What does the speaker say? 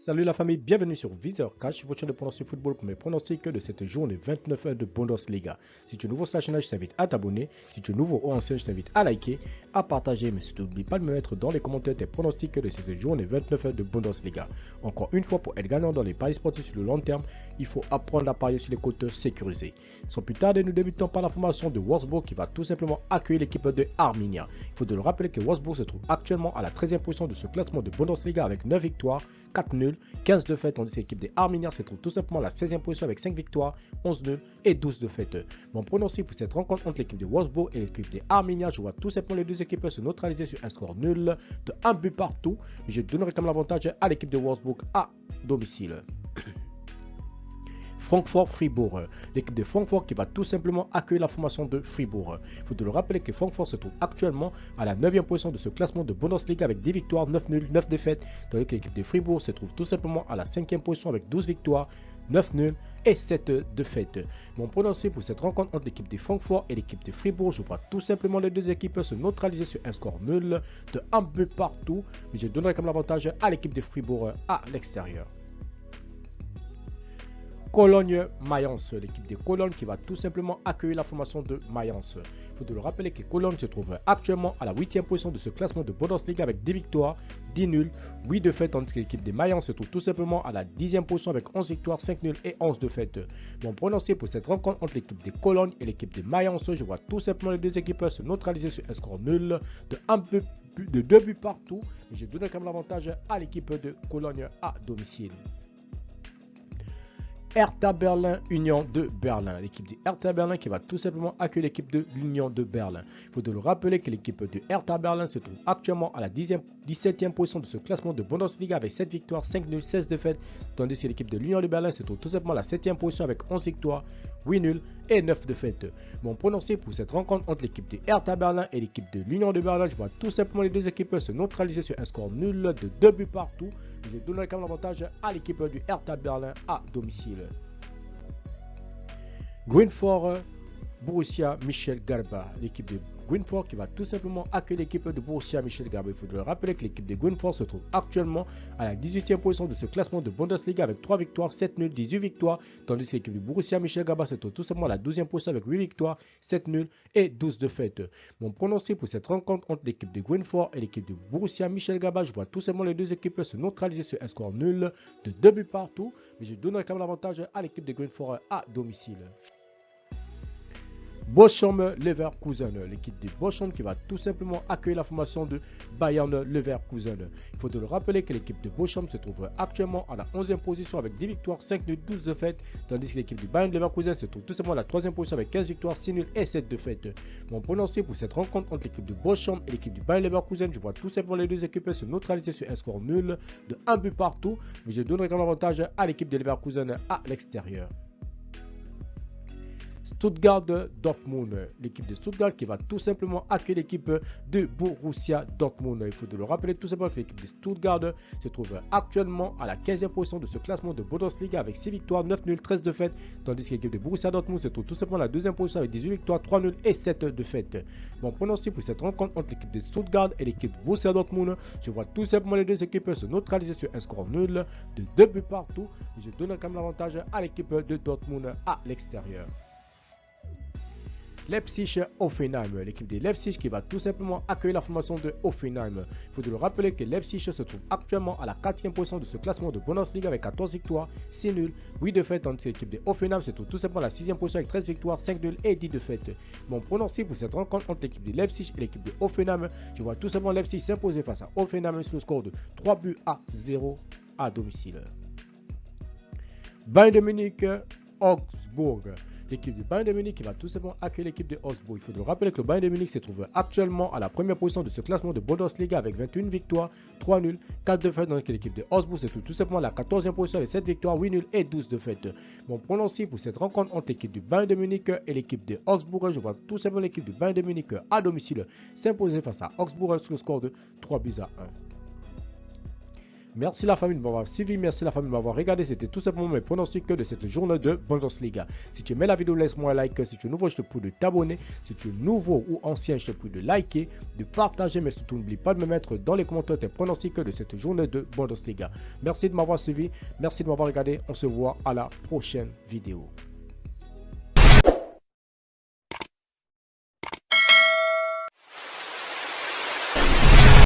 Salut la famille, bienvenue sur Viseur Cash, votre chaîne de pronostic football pour mes pronostics de cette journée 29 de Bundesliga. Si tu es nouveau sur la chaîne, je t'invite à t'abonner. Si tu es nouveau ou ancien, je t'invite à liker, à partager, mais surtout n'oublie pas de me mettre dans les commentaires tes pronostics de cette journée 29 de Bundesliga. Encore une fois, pour être gagnant dans les paris sportifs sur le long terme, il faut apprendre à parier sur les côtes sécurisées. Sans plus tarder, nous débutons par la formation de Wolfsburg qui va tout simplement accueillir l'équipe de Arminia. Il faut de le rappeler que Wolfsburg se trouve actuellement à la 13e position de ce classement de Bundesliga avec 9 victoires, 4 nuls, 15 défaites, tandis que l'équipe des Arminia se trouve tout simplement à la 16e position avec 5 victoires, 11 nuls et 12 défaites. Mon pronostic pour cette rencontre entre l'équipe de Wolfsburg et l'équipe des Arminia, je vois tout simplement les deux équipes se neutraliser sur un score nul de 1 but partout. Je donnerai comme l'avantage à l'équipe de Wolfsburg à domicile. Francfort-Fribourg, l'équipe de Francfort qui va tout simplement accueillir la formation de Fribourg. Il faut de le rappeler que Francfort se trouve actuellement à la 9e position de ce classement de Bundesliga avec 10 victoires, 9 nuls, 9 défaites, tandis que l'équipe de Fribourg se trouve tout simplement à la 5e position avec 12 victoires, 9 nuls et 7 défaites. Mon pronostic pour cette rencontre entre l'équipe de Francfort et l'équipe de Fribourg, je vois tout simplement les deux équipes se neutraliser sur un score nul de 1 but partout, mais je donnerai comme l'avantage à l'équipe de Fribourg à l'extérieur. Cologne-Mayence, l'équipe de Cologne qui va tout simplement accueillir la formation de Mayence. Il faut de le rappeler que Cologne se trouve actuellement à la 8e position de ce classement de Bundesliga avec 10 victoires, 10 nuls, 8 défaites, tandis que l'équipe de Mayence se trouve tout simplement à la 10e position avec 11 victoires, 5 nuls et 11 défaites. Mon pronostic pour cette rencontre entre l'équipe de Cologne et l'équipe de Mayence, je vois tout simplement les deux équipes se neutraliser sur un score nul de 2 buts partout. Mais je donne quand même l'avantage à l'équipe de Cologne à domicile. Hertha Berlin, Union de Berlin. L'équipe de Hertha Berlin qui va tout simplement accueillir l'équipe de l'Union de Berlin. Il faut de le rappeler que l'équipe de Hertha Berlin se trouve actuellement à la 17e position de ce classement de Bundesliga avec 7 victoires, 5 nuls, 16 défaites, tandis que l'équipe de l'Union de Berlin se trouve tout simplement à la 7e position avec 11 victoires, 8 nuls et 9 défaites. Mon pronostic pour cette rencontre entre l'équipe de Hertha Berlin et l'équipe de l'Union de Berlin, je vois tout simplement les deux équipes se neutraliser sur un score nul de 2 buts partout. Je donnerai quand même l'avantage à l'équipe du Hertha Berlin à domicile. Greenford, Borussia Mönchengladbach, l'équipe de Greenford qui va tout simplement accueillir l'équipe de Borussia Mönchengladbach. Il faut le rappeler que l'équipe de Greenford se trouve actuellement à la 18e position de ce classement de Bundesliga avec 3 victoires, 7 nuls, 18 victoires, tandis que l'équipe de Borussia Mönchengladbach se trouve tout simplement à la 12e position avec 8 victoires, 7 nuls et 12 défaites. Mon pronostic pour cette rencontre entre l'équipe de Greenford et l'équipe de Borussia Mönchengladbach, je vois tout simplement les deux équipes se neutraliser sur un score nul de 2 buts partout, mais je donnerai quand même l'avantage à l'équipe de Greenford à domicile. Bochum-Leverkusen, l'équipe de Bochum qui va tout simplement accueillir la formation de Bayern-Leverkusen. Il faut te le rappeler que l'équipe de Bochum se trouve actuellement à la 11e position avec 10 victoires, 5 nuls, 12 défaites, tandis que l'équipe de Bayern-Leverkusen se trouve tout simplement à la 3e position avec 15 victoires, 6 nuls et 7 défaites. Mon pronostic pour cette rencontre entre l'équipe de Bochum et l'équipe de Bayern-Leverkusen, je vois tout simplement les deux équipes se neutraliser sur un score nul de 1 but partout, mais je donnerai comme avantage à l'équipe de Leverkusen à l'extérieur. Stuttgart-Dortmund, l'équipe de Stuttgart qui va tout simplement accueillir l'équipe de Borussia Dortmund. Il faut de le rappeler tout simplement que l'équipe de Stuttgart se trouve actuellement à la 15e position de ce classement de Bundesliga avec 6 victoires, 9 nuls, 13 défaites, tandis que l'équipe de Borussia Dortmund se trouve tout simplement à la 2e position avec 18 victoires, 3 nuls et 7 défaites. Mon pronostic pour cette rencontre entre l'équipe de Stuttgart et l'équipe de Borussia Dortmund, je vois tout simplement les deux équipes se neutraliser sur un score nul de 2 buts partout. Je donne quand même l'avantage à l'équipe de Dortmund à l'extérieur. Leipzig-Hoffenheim, l'équipe de Leipzig qui va tout simplement accueillir la formation de Hoffenheim. Il faut de le rappeler que Leipzig se trouve actuellement à la 4e position de ce classement de Bundesliga avec 14 victoires, 6 nuls, 8 défaites, tandis que l'équipe de Hoffenheim se trouve tout simplement à la 6e position avec 13 victoires, 5 nuls et 10 défaites. Mon pronostic pour cette rencontre entre l'équipe de Leipzig et l'équipe de Hoffenheim, je vois tout simplement Leipzig s'imposer face à Hoffenheim sur le score de 3 buts à 0 à domicile. Bayern de Munich, Augsbourg. L'équipe du Bayern de Munich qui va tout simplement accueillir l'équipe de Augsbourg. Il faut le rappeler que le Bayern de Munich se trouve actuellement à la première position de ce classement de Bundesliga avec 21 victoires, 3 nuls, 4 défaites, dans l'équipe de Augsbourg se trouve tout simplement à la 14e position avec 7 victoires, 8 nuls et 12 défaites. Mon pronostic pour cette rencontre entre l'équipe du Bayern de Munich et l'équipe de Augsbourg, je vois tout simplement l'équipe du Bayern de Munich à domicile s'imposer face à Augsbourg sur le score de 3 buts à 1. Merci la famille de m'avoir suivi, merci la famille de m'avoir regardé. C'était tout simplement mes pronostics de cette journée de Bundesliga. Si tu aimais la vidéo, laisse-moi un like. Si tu es nouveau, je te prie de t'abonner. Si tu es nouveau ou ancien, je te prie de liker, de partager, mais surtout n'oublie pas de me mettre dans les commentaires tes pronostics de cette journée de Bundesliga. Merci de m'avoir suivi, merci de m'avoir regardé. On se voit à la prochaine vidéo.